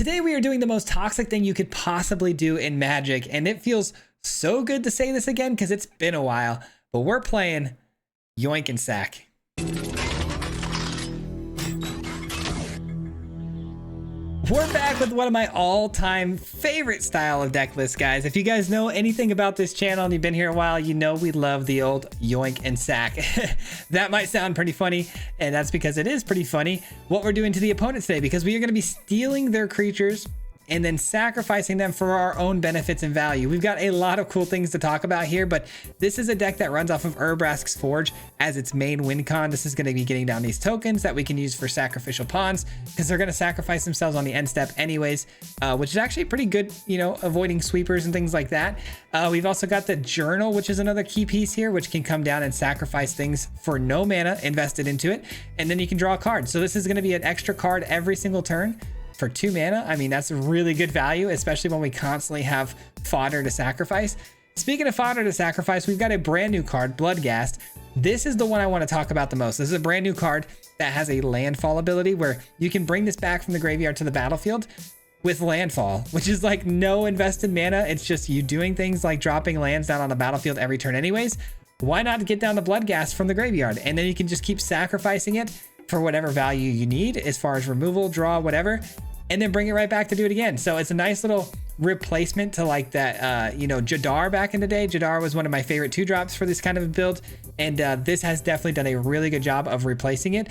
Today we are doing the most toxic thing you could possibly do in Magic, and it feels so good to say this again because it's been a while, but we're playing Yoink and Sack. We're back with one of my all-time favorite style of deck lists, guys. If you guys know anything about this channel and you've been here a while, you know we love the old Yoink and Sack. That might sound pretty funny, and that's because it is pretty funny what we're doing to the opponents today, because we are going to be stealing their creatures and then sacrificing them for our own benefits and value. We've got a lot of cool things to talk about here, but this is a deck that runs off of Orzhov's Forge as its main win con. This is going to be getting down these tokens that we can use for sacrificial pawns, because they're going to sacrifice themselves on the end step anyways, which is actually pretty good, you know, avoiding sweepers and things like that. We've also got the journal, which is another key piece here, which can come down and sacrifice things for no mana invested into it, and then you can draw a card. So this is going to be an extra card every single turn for 2 mana. I mean, that's a really good value, especially when we constantly have fodder to sacrifice. Speaking of fodder to sacrifice, we've got a brand new card, Bloodghast. This is the one I want to talk about the most. This is a brand new card that has a landfall ability where you can bring this back from the graveyard to the battlefield with landfall, which is like no invested mana. It's just you doing things like dropping lands down on the battlefield every turn anyways. Why not get down the Bloodghast from the graveyard? And then you can just keep sacrificing it for whatever value you need as far as removal, draw, whatever, and then bring it right back to do it again. So it's a nice little replacement to like that, you know, Jadar back in the day. Jadar was one of my favorite 2-drops for this kind of a build, and this has definitely done a really good job of replacing it.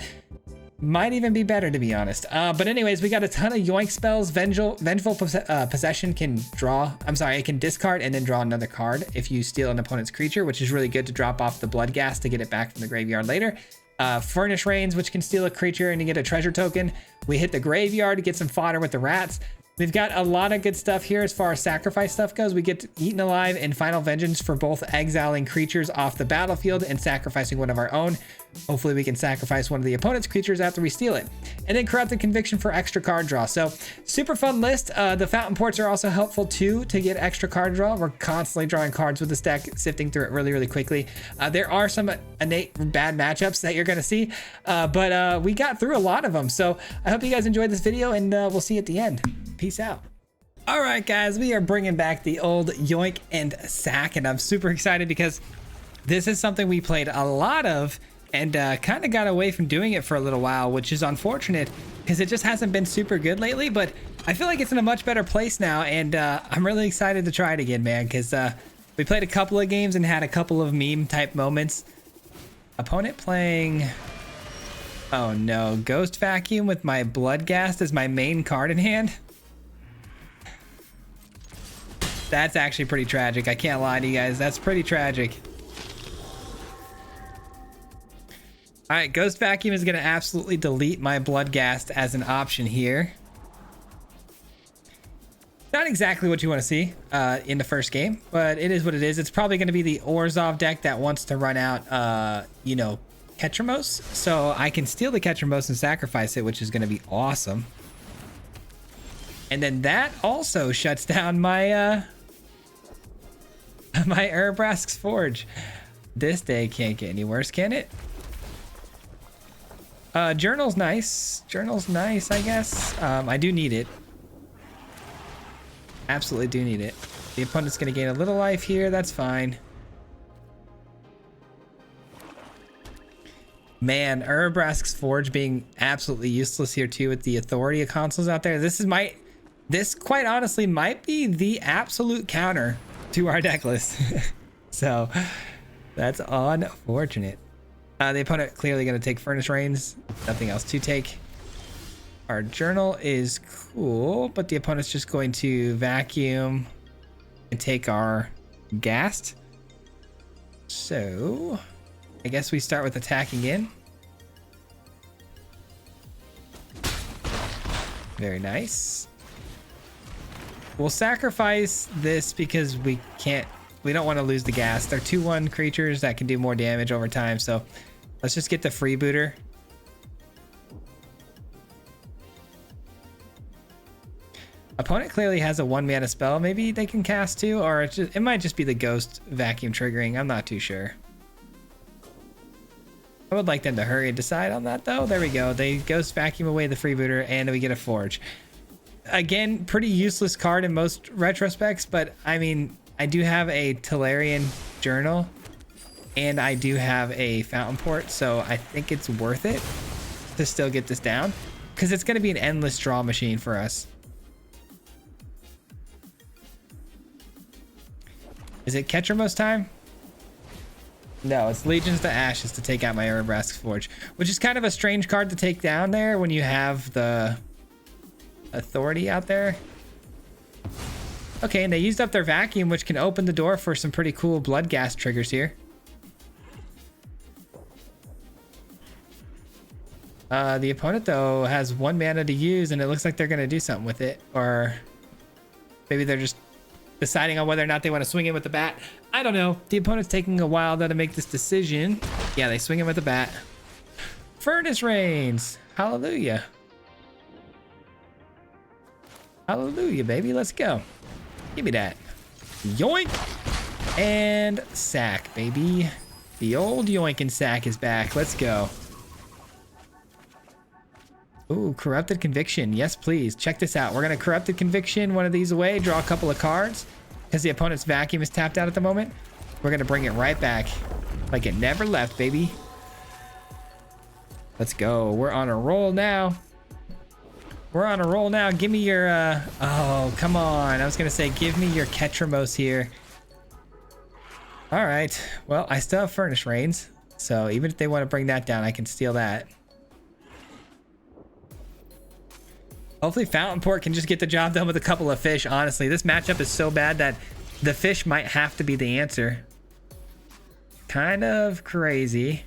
Might even be better, to be honest. But anyways, we got a ton of Yoink spells. Vengeful Possession can draw, it can discard and then draw another card if you steal an opponent's creature, which is really good to drop off the Bloodghast to get it back from the graveyard later. Furnish Rains, which can steal a creature and you get a treasure token. We hit the graveyard to get some fodder with the rats. We've got a lot of good stuff here as far as sacrifice stuff goes. We get Eaten Alive and Final Vengeance for both exiling creatures off the battlefield and sacrificing one of our own. Hopefully we can sacrifice one of the opponent's creatures after we steal it. And then Corrupted Conviction for extra card draw. So super fun list. The Fountain Ports are also helpful too to get extra card draw. We're constantly drawing cards with this deck, sifting through it really quickly. There are some innate bad matchups that you're going to see, but we got through a lot of them. So I hope you guys enjoyed this video, and we'll see you at the end. Peace out. All right, guys, we are bringing back the old Yoink and Sack, and I'm super excited because this is something we played a lot of and kind of got away from doing it for a little while, which is unfortunate because it just hasn't been super good lately, but I feel like it's in a much better place now, and I'm really excited to try it again, man, because we played a couple of games and had a couple of meme type moments. Opponent playing, oh no, Ghost Vacuum with my Bloodghast as my main card in hand. That's actually pretty tragic. I can't lie to you guys. That's pretty tragic. All right, Ghost Vacuum is going to absolutely delete my Bloodghast as an option here. Not exactly what you want to see in the first game, but it is what it is. It's probably going to be the Orzhov deck that wants to run out, you know, Ketramos. So I can steal the Ketramos and sacrifice it, which is going to be awesome. And then that also shuts down my my Orzhov's Forge. This day can't get any worse, can it? Journal's nice. Journal's nice, I guess. I do need it. Absolutely do need it. The opponent's gonna gain a little life here. That's fine. Man, Orzhov's Forge being absolutely useless here too with the Authority of consoles out there. This quite honestly might be the absolute counter to our deck list. So that's unfortunate. The opponent clearly going to take Furnace Rains. Nothing else to take. Our journal is cool, but the opponent's just going to vacuum and take our Ghast. So I guess we start with attacking in. Very nice. We'll sacrifice this because we don't want to lose the gas. They're 2/1 creatures that can do more damage over time. So let's just get the freebooter. Opponent clearly has a 1 mana spell. Maybe they can cast 2, or it might just be the Ghost Vacuum triggering. I'm not too sure. I would like them to hurry and decide on that though. There we go. They Ghost Vacuum away the freebooter and we get a Forge. again, pretty useless card in most retrospects, but I mean, I do have a Tolarian Journal and I do have a Fountain Port, so I think it's worth it to still get this down because it's going to be an endless draw machine for us. Is it Ketramos time? No, it's Legions to Ashes to take out my Urabrask's Forge, which is kind of a strange card to take down there when you have the Authority out there. Okay, and they used up their Vacuum, which can open the door for some pretty cool Blood Gas triggers here. The opponent, though, has 1 mana to use, and it looks like they're going to do something with it. Or maybe they're just deciding on whether or not they want to swing in with the bat. I don't know. The opponent's taking a while, though, to make this decision. Yeah, they swing in with the bat. Furnace Rains. Hallelujah. Hallelujah, baby. Let's go. Give me that. Yoink. And sack, baby. The old yoink and sack is back. Let's go. Ooh, Corrupted Conviction. Yes, please. Check this out. We're going to Corrupted Conviction one of these away, draw a couple of cards. Because the opponent's Vacuum is tapped out at the moment. We're going to bring it right back. Like it never left, baby. Let's go. We're on a roll now. We're on a roll now. Give me your... oh, come on. I was going to say, give me your Ketramos here. All right. Well, I still have Furnace Rains. So even if they want to bring that down, I can steal that. Hopefully Fountain Port can just get the job done with a couple of fish. Honestly, this matchup is so bad that the fish might have to be the answer. Kind of crazy,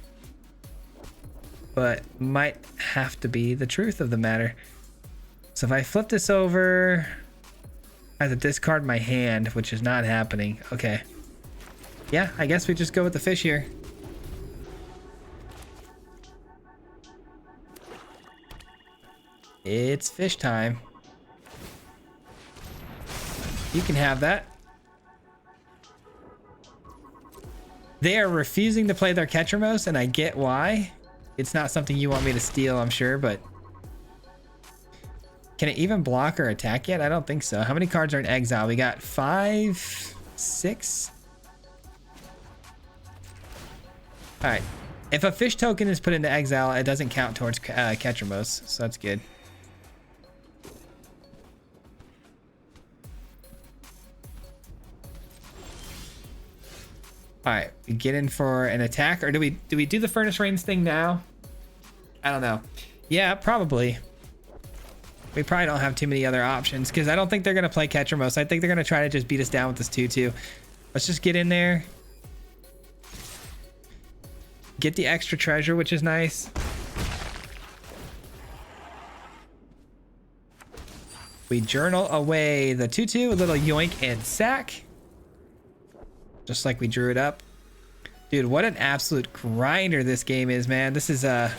but might have to be the truth of the matter. So if I flip this over, I have to discard my hand, which is not happening. Okay. Yeah, I guess we just go with the fish here. It's fish time. You can have that. They are refusing to play their Ketramos, and I get why. It's not something you want me to steal, I'm sure, but... Can it even block or attack yet? I don't think so. How many cards are in exile? We got 5, 6. All right. If a fish token is put into exile, it doesn't count towards Ketramos, so that's good. All right, we get in for an attack, or do we do the Furnace Rains thing now? I don't know. Yeah, probably. We probably don't have too many other options because I don't think they're gonna play Ketramos. I think they're gonna try to just beat us down with this 2/2. Let's just get in there. Get the extra treasure, which is nice. We journal away the 2/2, a little yoink and sack. Just like we drew it up. Dude, what an absolute grinder this game is, man. This is a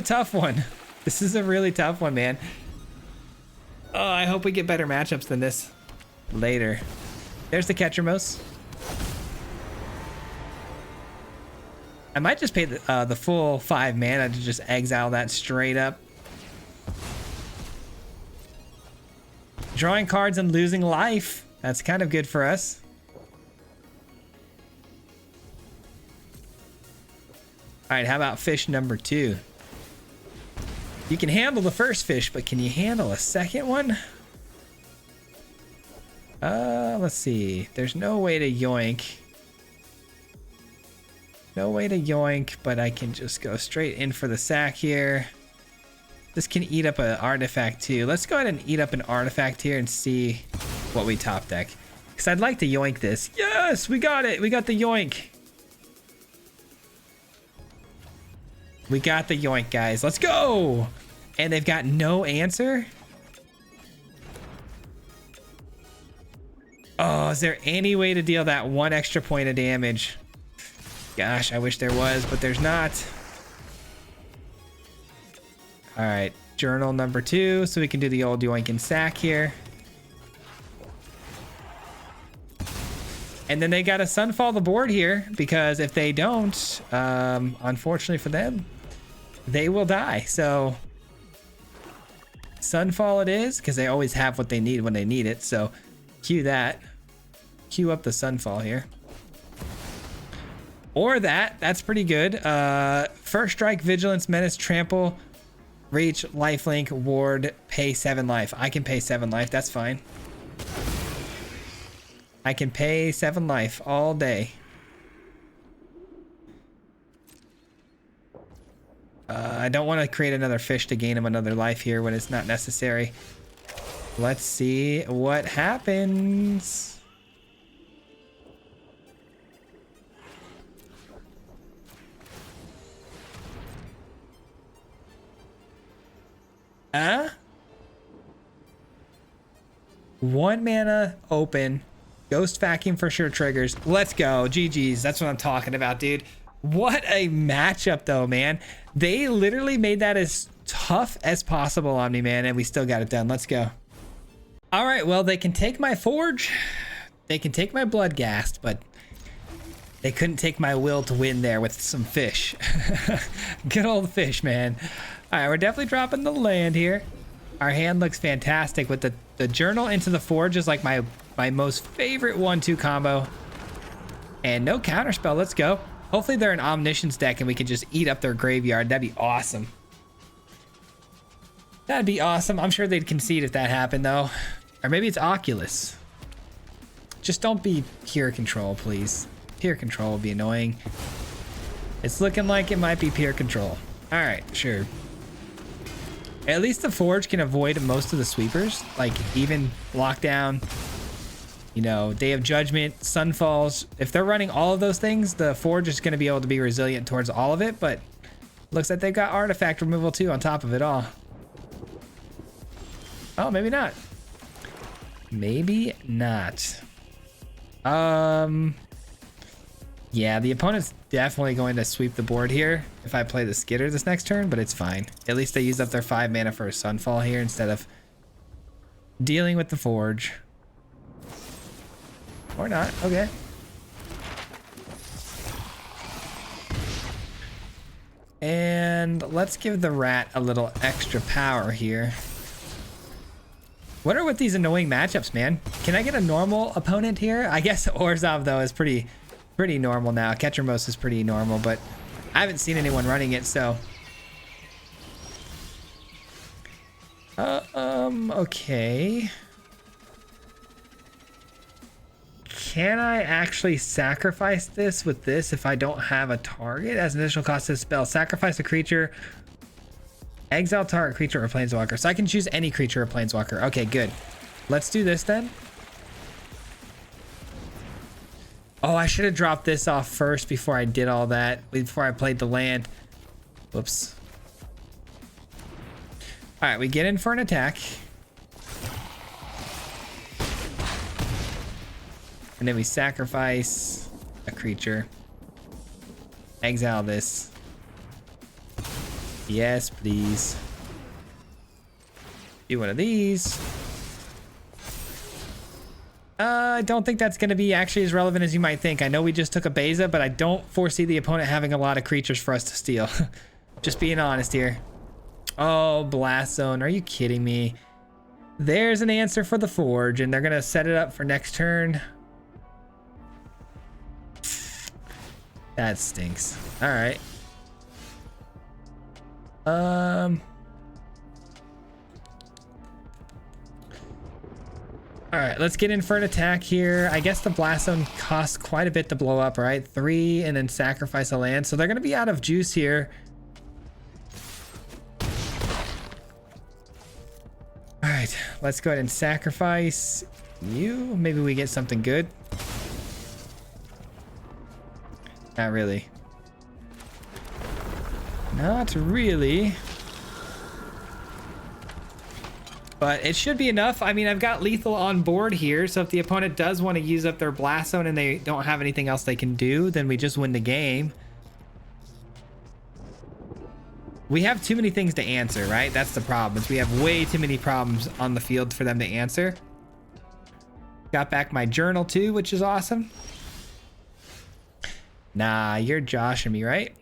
tough one. This is a really tough one, man. Oh, I hope we get better matchups than this later. There's the Ketramos. I might just pay the full 5 mana to just exile that straight up. Drawing cards and losing life. That's kind of good for us. All right, how about fish number 2? You can handle the first fish, but can you handle a second one? Let's see. There's no way to yoink. No way to yoink, but I can just go straight in for the sack here. This can eat up an artifact too. Let's go ahead and eat up an artifact here and see what we top deck. Because I'd like to yoink this. Yes, we got it. We got the yoink. We got the yoink, guys. Let's go. And they've got no answer. Oh, is there any way to deal that 1 extra point of damage? Gosh, I wish there was, but there's not. All right, journal number 2, so we can do the old yoink and sack here. And then they got to sunfall the board here, because if they don't, unfortunately for them, they will die. So Sunfall it is, because they always have what they need when they need it. So cue that. Cue up the Sunfall here. Or that. That's pretty good. First strike, vigilance, menace, trample, reach, lifelink, ward, pay 7 life. I can pay 7 life. That's fine. I can pay 7 life all day. I don't want to create another fish to gain him another life here when it's not necessary. Let's see what happens. One mana open. Ghost vacuum for sure triggers. Let's go. GG's. That's what I'm talking about, dude. What a matchup though, man. They literally made that as tough as possible on me, man, and we still got it done. Let's go. All right, well, they can take my forge. They can take my bloodghast, but they couldn't take my will to win there with some fish. Good old fish, man. All right, we're definitely dropping the land here. Our hand looks fantastic with the journal into the forge is like my most favorite 1-2 combo. And no counterspell. Let's go. Hopefully they're an omniscience deck and we can just eat up their graveyard. That'd be awesome. That'd be awesome. I'm sure they'd concede if that happened though. Or maybe it's Oculus. Just don't be pure control, please. Pure control will be annoying. It's looking like it might be pure control. All right, sure. At least the forge can avoid most of the sweepers, like even lockdown, you know, Day of Judgment, Sunfalls. If they're running all of those things, the forge is going to be able to be resilient towards all of it, but looks like they've got artifact removal too on top of it all. Oh, maybe not. Maybe not. Yeah, the opponent's definitely going to sweep the board here if I play the Skitter this next turn, but it's fine. At least they used up their 5 mana for a Sunfall here instead of dealing with the forge. Or not. Okay. And let's give the rat a little extra power here. What are with these annoying matchups, man? Can I get a normal opponent here? I guess Orzhov, though, is pretty normal now. Ketchermos is pretty normal, but I haven't seen anyone running it, so. Okay. Can I actually sacrifice this with this if I don't have a target? As an additional cost of the spell, sacrifice a creature, exile target creature or planeswalker. So I can choose any creature or planeswalker. Okay, good. Let's do this then. Oh, I should have dropped this off first before I did all that, before I played the land. Whoops. All right, we get in for an attack. And then we sacrifice a creature. Exile this. Yes, please. Do one of these. I don't think that's going to be actually as relevant as you might think. I know we just took a Beza, but I don't foresee the opponent having a lot of creatures for us to steal. Just being honest here. Oh, Blast Zone. Are you kidding me? There's an answer for the Forge, and they're going to set it up for next turn. That stinks. All right. All right, let's get in for an attack here. I guess the Blast Zone costs quite a bit to blow up, right? 3 and then sacrifice a land. So they're going to be out of juice here. All right, let's go ahead and sacrifice you. Maybe we get something good. Not really. Not really. But it should be enough. I mean, I've got lethal on board here, so if the opponent does want to use up their Blast Zone and they don't have anything else they can do, then we just win the game. We have too many things to answer, right? That's the problem, is we have way too many problems on the field for them to answer. Got back my journal too, which is awesome. Nah, you're joshing me, right?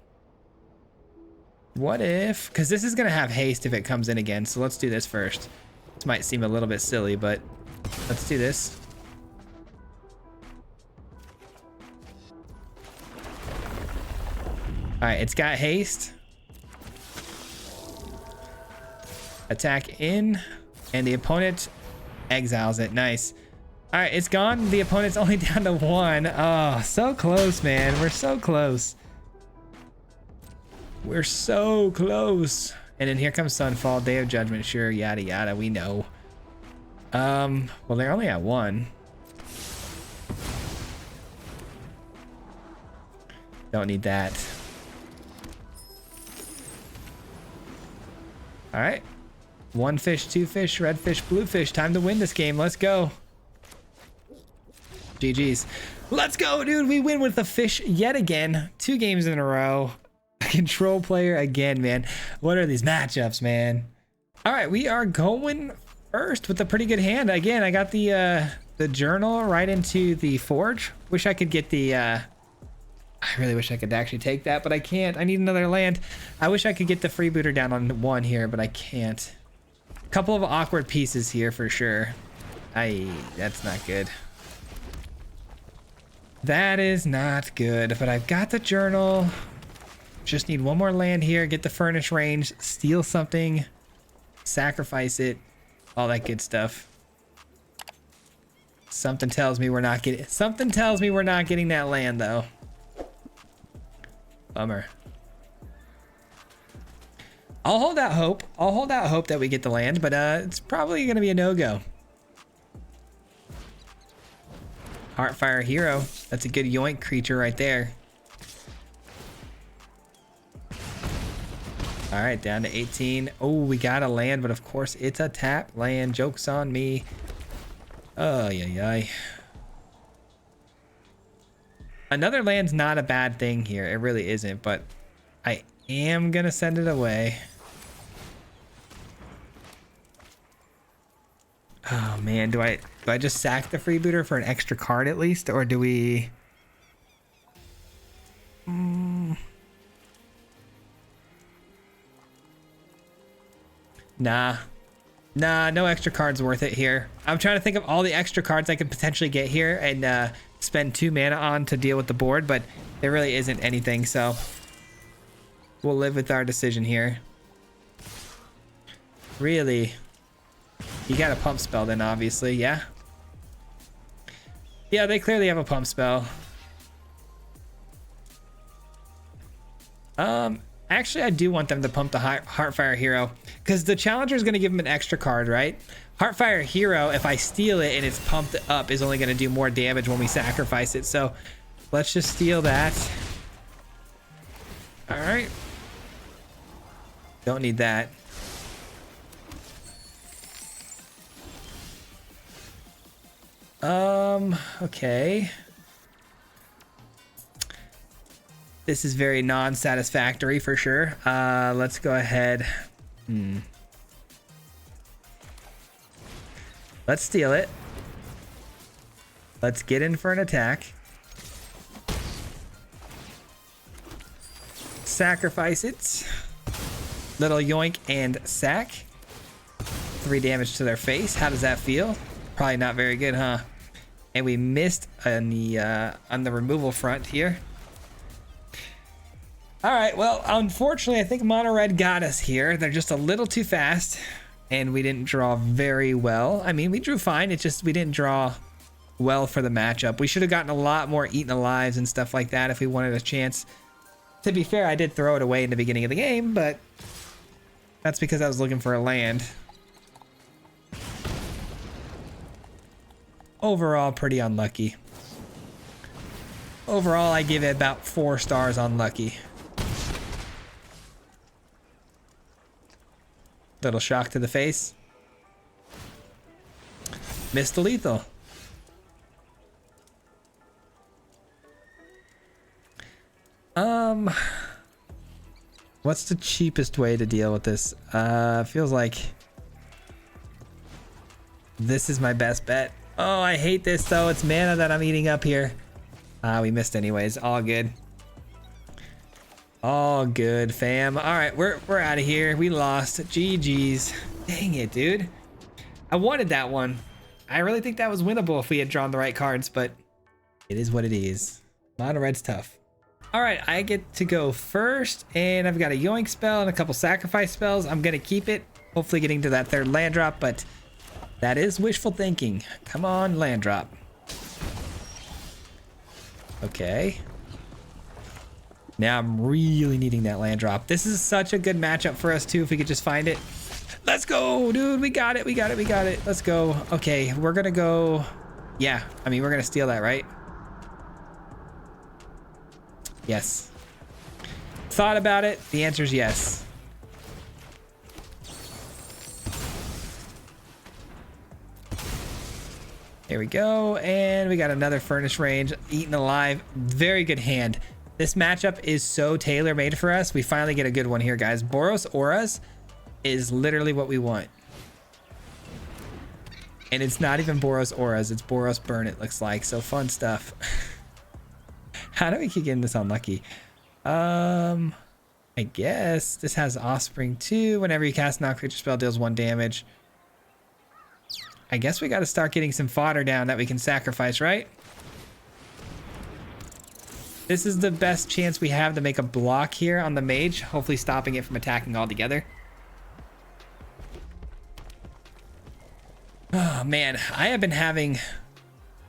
What if, because this is gonna have haste if it comes in again, so let's do this first. This might seem a little bit silly, but let's do this. All right, it's got haste. Attack in, and the opponent exiles it. Nice. All right, it's gone. The opponent's only down to 1. Oh, so close, man. We're so close. We're so close. And then here comes Sunfall, Day of Judgment. Sure, yada yada. We know. Well, they're only at 1. Don't need that. All right. 1 fish, 2 fish, red fish, blue fish. Time to win this game. Let's go. GG's. Let's go, dude. We win with the fish yet again. 2 games in a row. Control player again, man. What are these matchups, man? All right, we are going first with a pretty good hand. Again, I got the journal right into the forge. Wish I could get the I really wish I could actually take that, but I can't. I need another land. I wish I could get the freebooter down on 1 here, but I can't. Couple of awkward pieces here for sure. That's not good. That is not good, but I've got the journal. Just need 1 more land here, get the furnace range, steal something, sacrifice it, all that good stuff. Something tells me we're not getting that land though. Bummer. I'll hold out hope. I'll hold out hope that we get the land, but it's probably gonna be a no-go. Heartfire Hero. That's a good yoink creature right there. All right, down to 18. Oh, we got a land, but of course it's a tap land. Joke's on me. Oh, yeah. Another land's not a bad thing here. It really isn't, but I am gonna send it away. Oh man, do I just sack the freebooter for an extra card at least, or do we? Nah, no extra cards worth it here. I'm trying to think of all the extra cards I could potentially get here and spend 2 mana on to deal with the board, but there really isn't anything, so we'll live with our decision here. Really? You got a pump spell then, obviously, yeah? Yeah, they clearly have a pump spell. Actually, I do want them to pump the Heartfire Hero, because the Challenger is going to give them an extra card, right? Heartfire Hero, if I steal it and it's pumped up, is only going to do more damage when we sacrifice it. So let's just steal that. All right. Don't need that. Okay. This is very non-satisfactory for sure. Let's go ahead. Let's steal it. Let's get in for an attack. Sacrifice it. Little yoink and sack. 3 damage to their face. How does that feel? Probably not very good, huh? And we missed on the removal front here. All right, well, unfortunately, I think Monored got us here. They're just a little too fast, and we didn't draw very well. I mean, we drew fine. It's just we didn't draw well for the matchup. We should have gotten a lot more eaten alive and stuff like that if we wanted a chance. To be fair, I did throw it away in the beginning of the game, but that's because I was looking for a land. Overall, pretty unlucky. Overall, I give it about 4 stars unlucky. Little shock to the face. Missed the lethal. What's the cheapest way to deal with this? Feels like this is my best bet. Oh, I hate this though. It's mana that I'm eating up here. We missed anyways. All good. All good, fam. All right, we're out of here. We lost. GG's. Dang it, dude. I wanted that one. I really think that was winnable if we had drawn the right cards, but it is what it is. Mono red's tough. All right, I get to go first, and I've got a yoink spell and a couple sacrifice spells. I'm gonna keep it, hopefully getting to that third land drop, but that is wishful thinking. Come on, land drop. Okay. Now I'm really needing that land drop. This is such a good matchup for us too if we could just find it. Let's go, dude. We got it. We got it. We got it. Let's go. Okay, we're gonna go. Yeah, I mean, we're gonna steal that, right? Yes. Thought about it. The answer is yes. There we go. And we got another furnace range. Eaten alive. Very good hand. This matchup is so tailor-made for us. We finally get a good one here, guys. Boros Auras is literally what we want. And it's not even Boros Auras. It's Boros Burn, it looks like. So fun stuff. How do we keep getting this unlucky? I guess this has Offspring too. Whenever you cast non-creature spell, deals 1 damage. I guess we got to start getting some fodder down that we can sacrifice, right? This is the best chance we have to make a block here on the mage, hopefully stopping it from attacking altogether. Oh man, I have been having...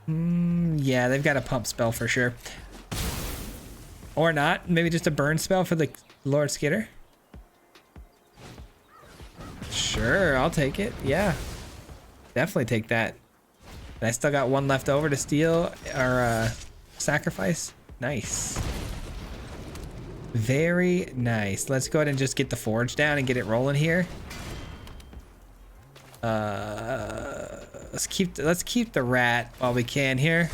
yeah, they've got a pump spell for sure. Or not, maybe just a burn spell for the Lord Skitter. Sure, I'll take it, yeah. Definitely take that. And I still got 1 left over to steal or sacrifice. Nice. Very nice. Let's go ahead and just get the forge down and get it rolling here. Let's keep the rat while we can here.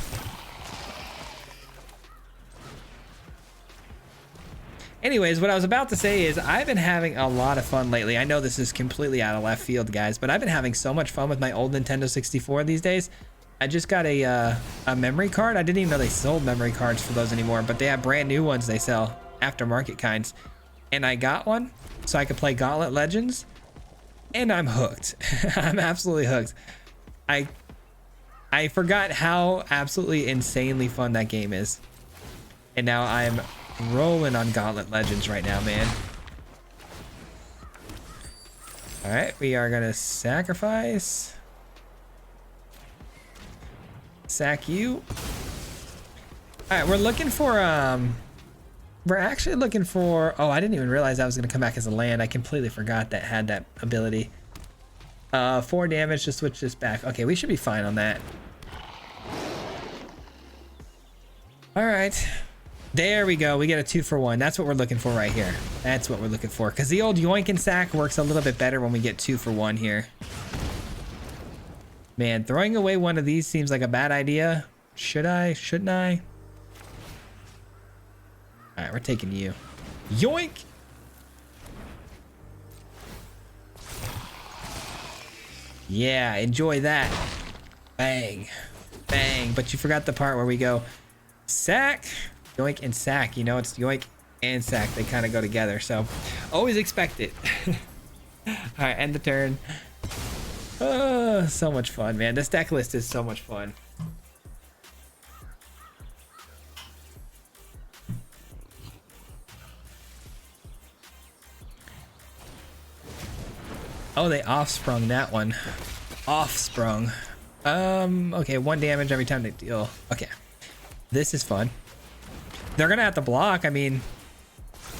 Anyways, what I was about to say is I've been having a lot of fun lately. I know this is completely out of left field, guys, but I've been having so much fun with my old Nintendo 64 these days. I just got a memory card. I didn't even know they sold memory cards for those anymore, but they have brand new ones they sell, aftermarket kinds. And I got one so I could play Gauntlet Legends, and I'm hooked. I'm absolutely hooked. I forgot how absolutely insanely fun that game is. And now I'm rolling on Gauntlet Legends right now, man. All right, we are gonna sacrifice. Sack you. All right, we're looking for we're actually looking for, oh, I didn't even realize that was gonna come back as a land. I completely forgot that had that ability. 4 damage to switch this back. Okay, we should be fine on that. All right, there we go. We get a 2-for-1. That's what we're looking for right here. That's what we're looking for, because the old yoink and sack works a little bit better when we get 2-for-1 here. Man, throwing away one of these seems like a bad idea. Should I? Shouldn't I? All right, we're taking you. Yoink! Yeah, enjoy that. Bang. Bang. But you forgot the part where we go sack, yoink, and sack. You know, it's yoink and sack. They kind of go together, so always expect it. All right, end the turn. Oh, so much fun, man. This deck list is so much fun. Oh, they offsprung that one. Offsprung. Okay, 1 damage every time they deal. Okay. This is fun. They're gonna have to block. I mean,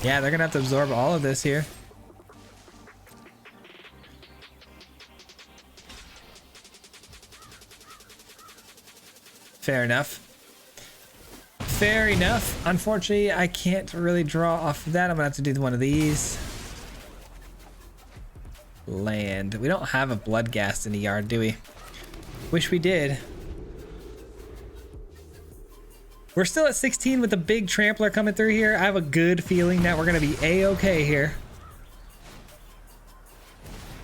yeah, they're gonna have to absorb all of this here. Fair enough. Fair enough. Unfortunately, I can't really draw off of that. I'm gonna have to do one of these. Land. We don't have a Bloodghast in the yard, do we? Wish we did. We're still at 16 with the big trampler coming through here. I have a good feeling that we're gonna be a-okay here.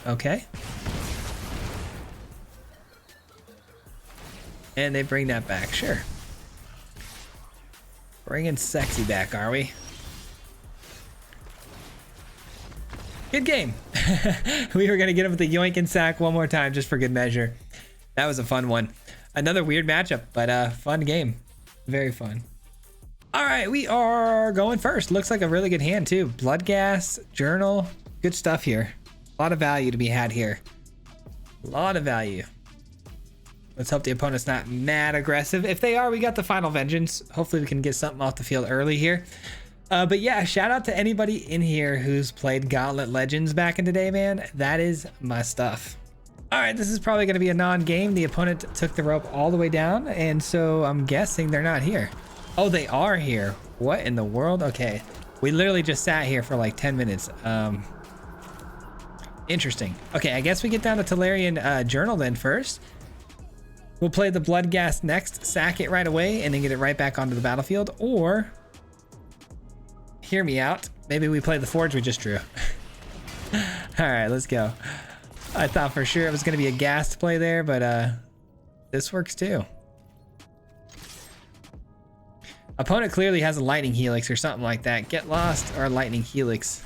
Okay. And they bring that back, sure. Bringing sexy back, are we? Good game. We were going to get him with the yoink and sack one more time just for good measure. That was a fun one. Another weird matchup, but fun game. Very fun. All right, we are going first. Looks like a really good hand too. Blood gas, journal, good stuff here. A lot of value to be had here. A lot of value. Let's hope the opponent's not mad aggressive. If they are, we got the final vengeance. Hopefully we can get something off the field early here. But yeah, shout out to anybody in here who's played Gauntlet Legends back in the day, man. That is my stuff. All right, this is probably going to be a non-game. The opponent took the rope all the way down, and so I'm guessing they're not here. Oh, they are here. What in the world? Okay, we literally just sat here for like 10 minutes. Interesting. Okay, I guess we get down to Tolarian Journal then first. We'll play the Blood Gas next, sack it right away, and then get it right back onto the battlefield. Or, hear me out, maybe we play the Forge we just drew. All right, let's go. I thought for sure it was going to be a gas play there, but this works too. Opponent clearly has a Lightning Helix or something like that. Get Lost or Lightning Helix.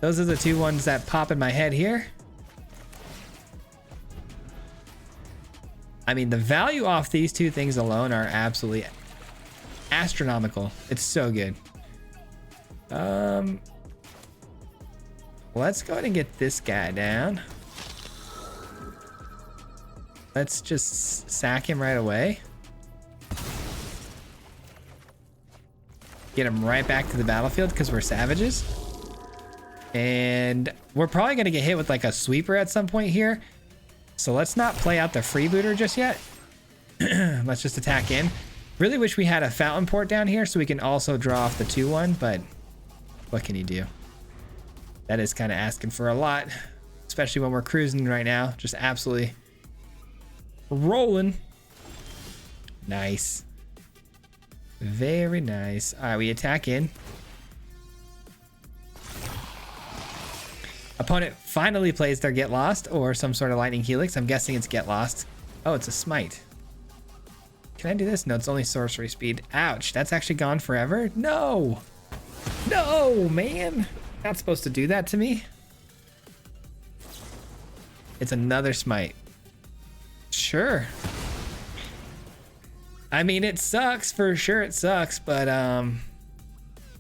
Those are the two ones that pop in my head here. I mean, the value off these two things alone are absolutely astronomical. It's so good. Let's go ahead and get this guy down. Let's just sack him right away. Get him right back to the battlefield because we're savages. And we're probably going to get hit with like a sweeper at some point here. So let's not play out the freebooter just yet. Let's just attack in. Really wish we had a fountain port down here so we can also draw off the 2-1, but what can you do? That is kind of asking for a lot, especially when we're cruising right now. Just absolutely rolling. Nice. Very nice. All right, we attack in. Opponent finally plays their Get Lost or some sort of Lightning Helix. I'm guessing it's Get Lost. Oh, it's a Smite. Can I do this? No, it's only sorcery speed. Ouch, that's actually gone forever? No! No, man! Not supposed to do that to me. It's another Smite. Sure. I mean, it sucks, for sure it sucks, but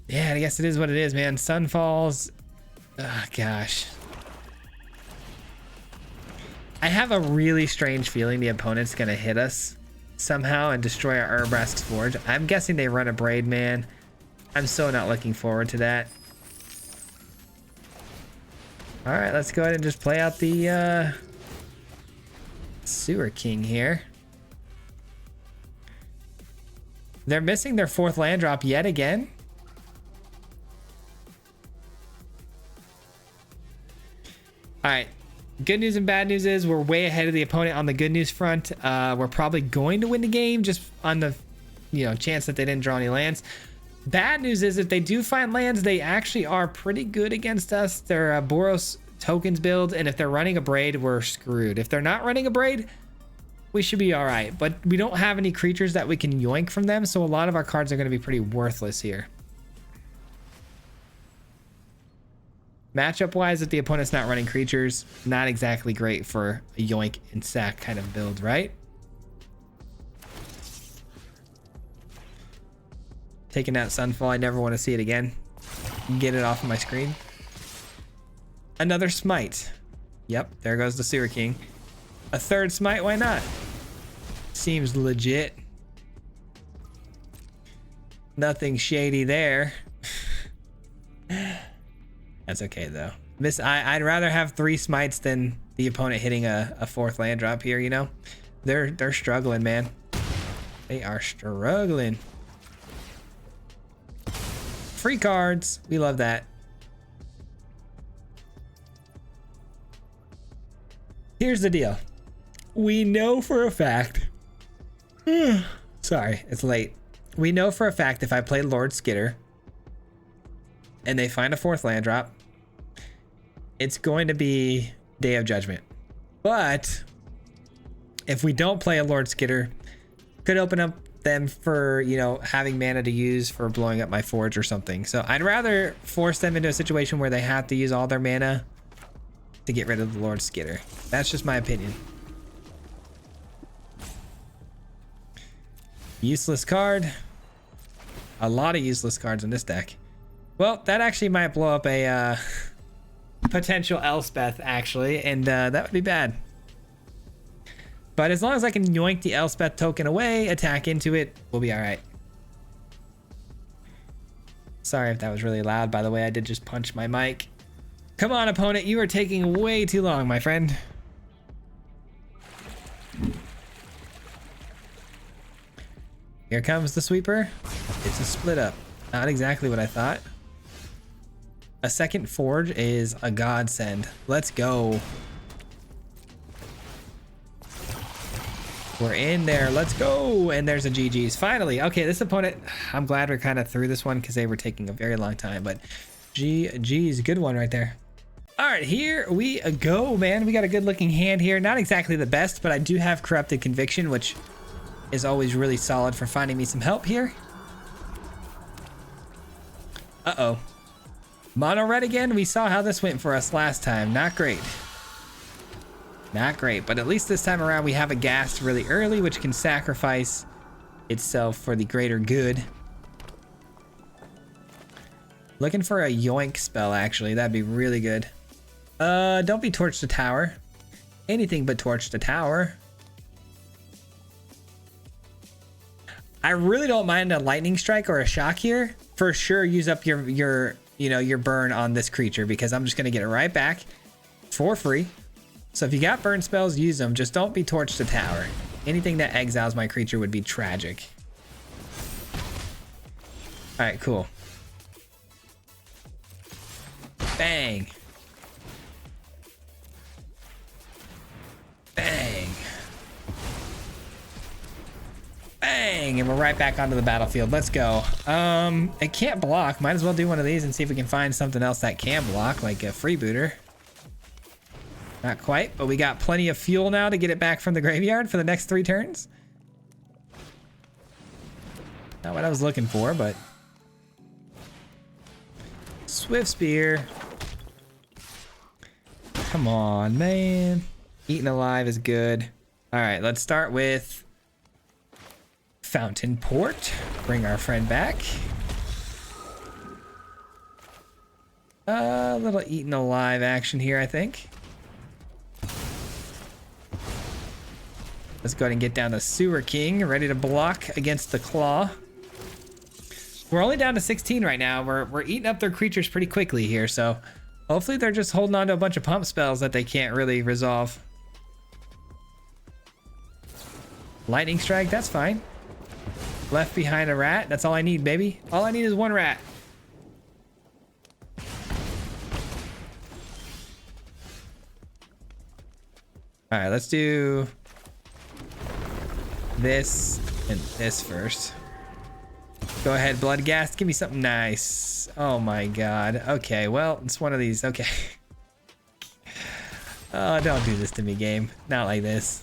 yeah, I guess it is what it is, man. Sun falls. Oh, gosh. I have a really strange feeling the opponent's gonna hit us somehow and destroy our Urbrask's Forge. I'm guessing they run a Braid, man. I'm so not looking forward to that. All right, let's go ahead and just play out the Sewer King here. They're missing their 4th land drop yet again. All right, good news and bad news is we're way ahead of the opponent on the good news front. We're probably going to win the game just on the chance that they didn't draw any lands. Bad news is if they do find lands, they actually are pretty good against us. They're Boros tokens build, and if they're running a Braid, we're screwed. If they're not running a Braid, we should be all right, but we don't have any creatures that we can yoink from them, so a lot of our cards are going to be pretty worthless here. Matchup wise, if the opponent's not running creatures, not exactly great for a yoink and sack kind of build, right? Taking out Sunfall, I never want to see it again. Get it off of my screen. Another Smite. Yep, there goes the Sewer King. A 3rd Smite, why not? Seems legit. Nothing shady there. That's okay though. I'd rather have 3 Smites than the opponent hitting a 4th land drop here, you know? They're struggling, man. They are struggling. Free cards. We love that. Here's the deal. We know for a fact. Sorry, it's late. We know for a fact if I play Lord Skitter and they find a 4th land drop, it's going to be Day of Judgment. But if we don't play a Lord Skitter, could open up them for, you know, having mana to use for blowing up my forge or something. So I'd rather force them into a situation where they have to use all their mana to get rid of the Lord Skitter. That's just my opinion. Useless card. A lot of useless cards in this deck. Well, that actually might blow up a potential Elspeth, actually, and that would be bad. But as long as I can yoink the Elspeth token away, attack into it, we'll be all right. Sorry if that was really loud, by the way. I did just punch my mic. Come on, opponent. You are taking way too long, my friend. Here comes the sweeper. It's a split up. Not exactly what I thought. A second forge is a godsend. Let's go. We're in there. Let's go. And there's a GG's. Finally. Okay, this opponent, I'm glad we're kind of through this one because they were taking a very long time. But GG's, good one right there. All right, here we go, man. We got a good looking hand here. Not exactly the best, but I do have Corrupted Conviction, which is always really solid for finding me some help here. Uh-oh. Mono red again. We saw how this went for us last time. Not great. Not great, but at least this time around we have a ghast really early, which can sacrifice itself for the greater good. Looking for a yoink spell, actually. That'd be really good. Don't be torch the tower. Anything but torch the tower. I really don't mind a lightning strike or a shock here. For sure, use up your burn on this creature because I'm just gonna get it right back for free. So if you got burn spells, use them. Just don't be torch the tower. Anything that exiles my creature would be tragic. All right, cool. Bang. Bang. Bang, and we're right back onto the battlefield. Let's go. It can't block. Might as well do one of these and see if we can find something else that can block, like a freebooter. Not quite, but we got plenty of fuel now to get it back from the graveyard for the next 3 turns. Not what I was looking for, but Swift Spear. Come on, man. Eaten alive is good. All right, let's start with Fountain Port. Bring our friend back. A little eaten alive action here, I think. Let's go ahead and get down to Sewer King, ready to block against the Claw. We're only down to 16 right now. We're eating up their creatures pretty quickly here, so hopefully they're just holding on to a bunch of pump spells that they can't really resolve. Lightning Strike, that's fine. Left behind a rat, that's all I need, baby. All I need is 1 rat. All right, let's do this and this first. Go ahead, Bloodghast. Give me something nice. Oh my god. Okay, well, it's one of these. Okay. Oh, don't do this to me, game. Not like this.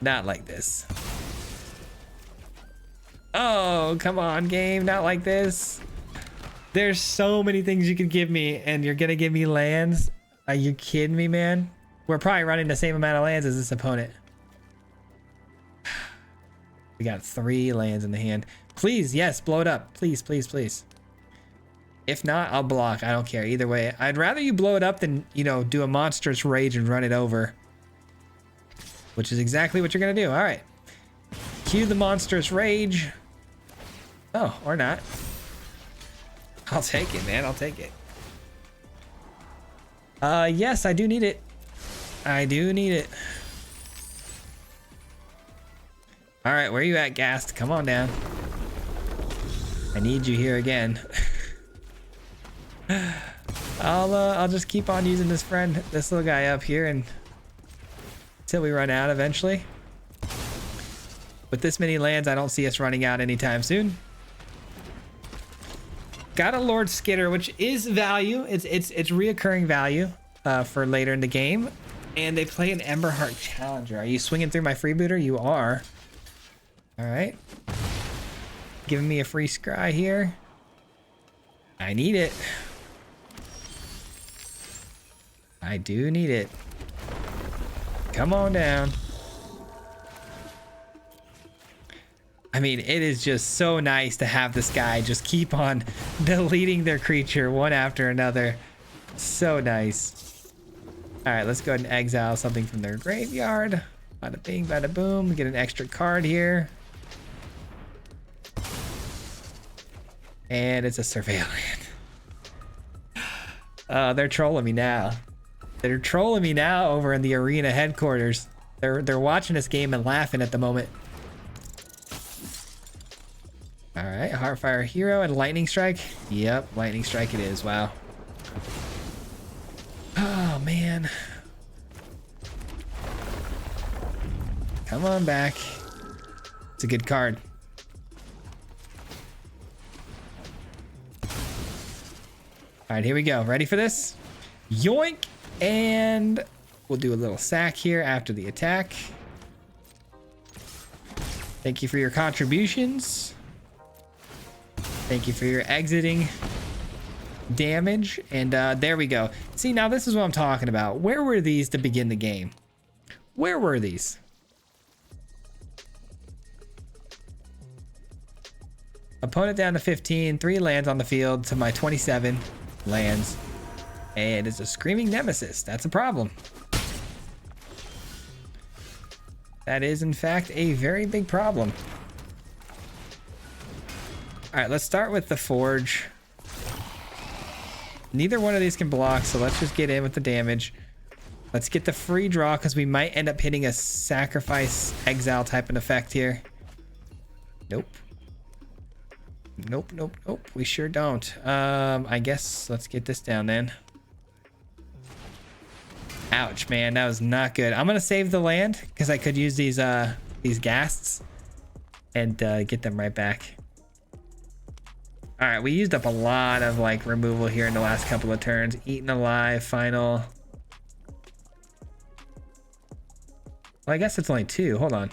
Not like this. Oh, come on, game. Not like this. There's so many things you could give me, and you're gonna give me lands? Are you kidding me, man? We're probably running the same amount of lands as this opponent. We got 3 lands in the hand. Please, yes, blow it up. Please, please, please. If not, I'll block. I don't care. Either way, I'd rather you blow it up than, you know, do a monstrous rage and run it over. Which is exactly what you're going to do. All right. Cue the monstrous rage. Oh, or not. I'll take it, man. I'll take it. Yes, I do need it. I do need it. All right, where are you at, Ghast? Come on down. I need you here again. I'll just keep on using this little guy up here and until we run out eventually. With this many lands, I don't see us running out anytime soon. Got a Lord Skitter, which is value. It's reoccurring value for later in the game. And they play an Emberheart Challenger. Are you swinging through my freebooter? You are. All right. Giving me a free scry here. I need it. I do need it. Come on down. I mean, it is just so nice to have this guy just keep on deleting their creature one after another. So nice. All right, let's go ahead and exile something from their graveyard. Bada bing, bada boom. Get an extra card here. And it's a surveillance. They're trolling me now. They're trolling me now over in the arena headquarters. They're watching this game and laughing at the moment. All right, Heartfire Hero and Lightning Strike. Yep, Lightning Strike it is. Wow. Oh, man. Come on back. It's a good card. All right, here we go. Ready for this? Yoink! And we'll do a little sack here after the attack. Thank you for your contributions. Thank you for your exiting damage. And there we go. See, now this is what I'm talking about. Where were these to begin the game? Where were these? Opponent down to 15. 3 lands on the field to my 27 lands. And it's a Screaming Nemesis. That's a problem. That is, in fact, a very big problem. All right, let's start with the Forge. Neither one of these can block, so let's just get in with the damage. Let's get the free draw because we might end up hitting a sacrifice exile type of effect here. Nope. Nope, nope, nope. We sure don't. I guess let's get this down then. Ouch, man, that was not good. I'm gonna save the land because I could use these ghasts and get them right back. All right, we used up a lot of like removal here in the last couple of turns. Eaten Alive, final. Well, I guess it's only 2. Hold on.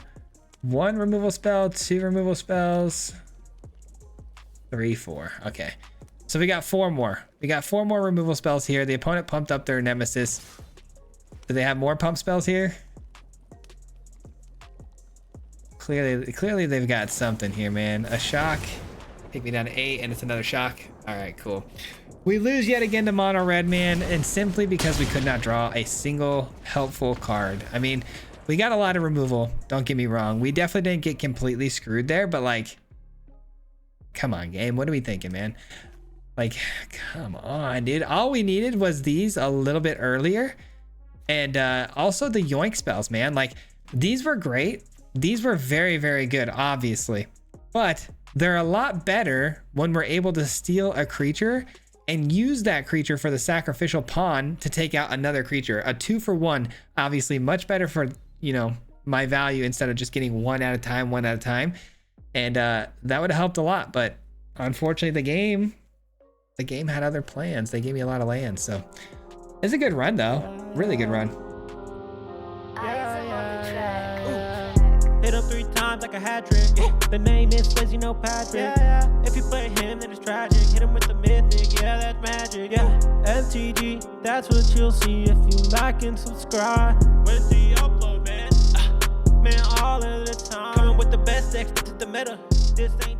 1 removal spell, 2 removal spells, 3, 4. Okay, so we got 4 more. We got 4 more removal spells here. The opponent pumped up their Nemesis. Do they have more pump spells here? Clearly they've got something here, man. A shock. Take me down to 8, and it's another shock. All right, cool. We lose yet again to Mono Red, man, and simply because we could not draw a single helpful card. I mean, we got a lot of removal. Don't get me wrong. We definitely didn't get completely screwed there, but like, come on, game. What are we thinking, man? Like, come on, dude. All we needed was these a little bit earlier. And also the yoink spells, man. Like, these were great. These were very, very good, obviously. But they're a lot better when we're able to steal a creature and use that creature for the sacrificial pawn to take out another creature. A 2-for-1, obviously much better for, you know, my value instead of just getting one at a time. And that would have helped a lot. But unfortunately, the game had other plans. They gave me a lot of land, so it's a good run, though. Really good run. Hit him 3 times like a hat trick. Yeah. The name is Swayze, no Patrick. If you play him, then it's tragic. Hit him with the mythic, yeah, that's magic. Yeah, MTG, that's what you'll see if you like and subscribe. With the upload, man, man, all of the time. Coming with the best decks, this is the meta. This ain't